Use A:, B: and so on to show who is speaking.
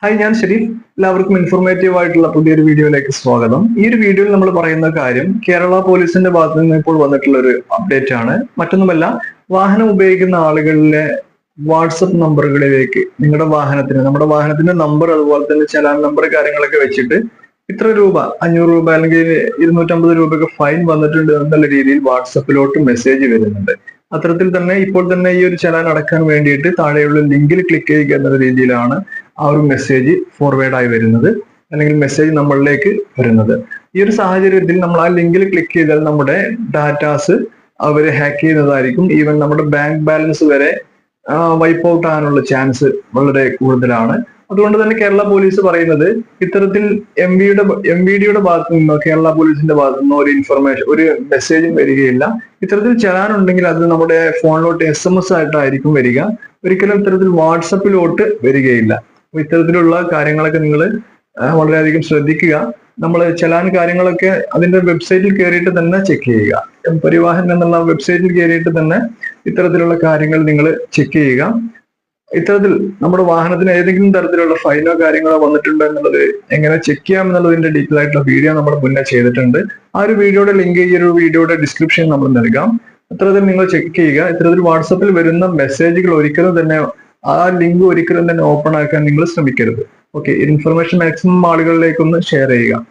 A: Hi, ഞാൻ ഷെരീഫ്. എല്ലാവർക്കും informative ആയിട്ടുള്ള പുതിയൊരു വീഡിയോയിലേക്ക് സ്വാഗതം. ഈ ഒരു വീഡിയോയിൽ നമ്മൾ പറയുന്ന കാര്യം കേരള പോലീസിന്റെ ഭാഗത്ത് നിന്ന് ഇപ്പോൾ വന്നിട്ടുള്ള ഒരു അപ്ഡേറ്റ് ആണ്. മറ്റൊന്നുമല്ല, വാഹനം ഉപയോഗിക്കുന്ന ആളുകളിലെ വാട്സപ്പ് നമ്പറുകളിലേക്ക് നമ്മുടെ വാഹനത്തിന്റെ നമ്പർ, അതുപോലെ തന്നെ ചലാൻ നമ്പർ കാര്യങ്ങളൊക്കെ വെച്ചിട്ട് ഇത്ര രൂപ, 500 രൂപ അല്ലെങ്കിൽ 250 രൂപയൊക്കെ ഫൈൻ വന്നിട്ടുണ്ട് എന്നുള്ള രീതിയിൽ വാട്സപ്പിലോട്ട് മെസ്സേജ് വരുന്നുണ്ട്. അത്തരത്തിൽ തന്നെ ഇപ്പോൾ തന്നെ ഈ ഒരു ചലാൻ അടക്കാൻ വേണ്ടിയിട്ട് താഴെയുള്ള ലിങ്കിൽ ക്ലിക്ക് ചെയ്യുക എന്ന രീതിയിലാണ് ആ ഒരു മെസ്സേജ് ഫോർവേഡ് ആയി വരുന്നത്, അല്ലെങ്കിൽ മെസ്സേജ് നമ്മളിലേക്ക് വരുന്നത്. ഈ ഒരു സാഹചര്യത്തിൽ നമ്മൾ ആ ലിങ്കിൽ ക്ലിക്ക് ചെയ്താൽ നമ്മുടെ ഡാറ്റാസ് അവര് ഹാക്ക് ചെയ്യുന്നതായിരിക്കും. ഈവൻ നമ്മുടെ ബാങ്ക് ബാലൻസ് വരെ വൈപ്പ് ഔട്ട് ആകാനുള്ള ചാൻസ് വളരെ കൂടുതലാണ്. അതുകൊണ്ട് തന്നെ കേരള പോലീസ് പറയുന്നത്, ഇത്തരത്തിൽ എം വി ഡിയുടെ ഭാഗത്തു നിന്നോ കേരള പോലീസിന്റെ ഭാഗത്തു നിന്നോ ഒരു ഇൻഫർമേഷൻ, ഒരു മെസ്സേജും വരികയില്ല. ഇത്തരത്തിൽ ചലാനുണ്ടെങ്കിൽ അത് നമ്മുടെ ഫോണിലോട്ട് SMS ആയിട്ടായിരിക്കും വരിക, ഒരിക്കലും ഇത്തരത്തിൽ വാട്സപ്പിലോട്ട് വരികയില്ല. അപ്പൊ ഇത്തരത്തിലുള്ള കാര്യങ്ങളൊക്കെ നിങ്ങൾ വളരെയധികം ശ്രദ്ധിക്കുക. നമ്മൾ ചലാൻ കാര്യങ്ങളൊക്കെ അതിന്റെ വെബ്സൈറ്റിൽ കയറിയിട്ട് തന്നെ ചെക്ക് ചെയ്യുക. പരിവാഹൻ എന്നുള്ള വെബ്സൈറ്റിൽ കയറിയിട്ട് തന്നെ ഇത്തരത്തിലുള്ള കാര്യങ്ങൾ നിങ്ങൾ ചെക്ക് ചെയ്യുക. ഇത്തരത്തിൽ നമ്മുടെ വാഹനത്തിന് ഏതെങ്കിലും തരത്തിലുള്ള ഫൈനോ കാര്യങ്ങളോ വന്നിട്ടുണ്ടോ എന്നുള്ളത് എങ്ങനെ ചെക്ക് ചെയ്യാം എന്നുള്ളതിന്റെ ഡീറ്റെയിൽ ആയിട്ടുള്ള വീഡിയോ നമ്മൾ മുന്നേ ചെയ്തിട്ടുണ്ട്. ആ ഒരു വീഡിയോയുടെ ലിങ്ക് ഈ ഒരു വീഡിയോയുടെ ഡിസ്ക്രിപ്ഷൻ നമ്മൾ നൽകാം. ഇത്തരത്തിൽ നിങ്ങൾ ചെക്ക് ചെയ്യുക. ഇത്തരത്തിൽ വാട്സപ്പിൽ വരുന്ന മെസ്സേജുകൾ ഒരിക്കലും തന്നെ, ആ ലിങ്ക് ഒരിക്കലും തന്നെ ഓപ്പൺ ആക്കാൻ നിങ്ങൾ ശ്രമിക്കരുത്. ഓക്കെ, ഇൻഫർമേഷൻ മാക്സിമം ആളുകളിലേക്കൊന്ന് ഷെയർ ചെയ്യുക.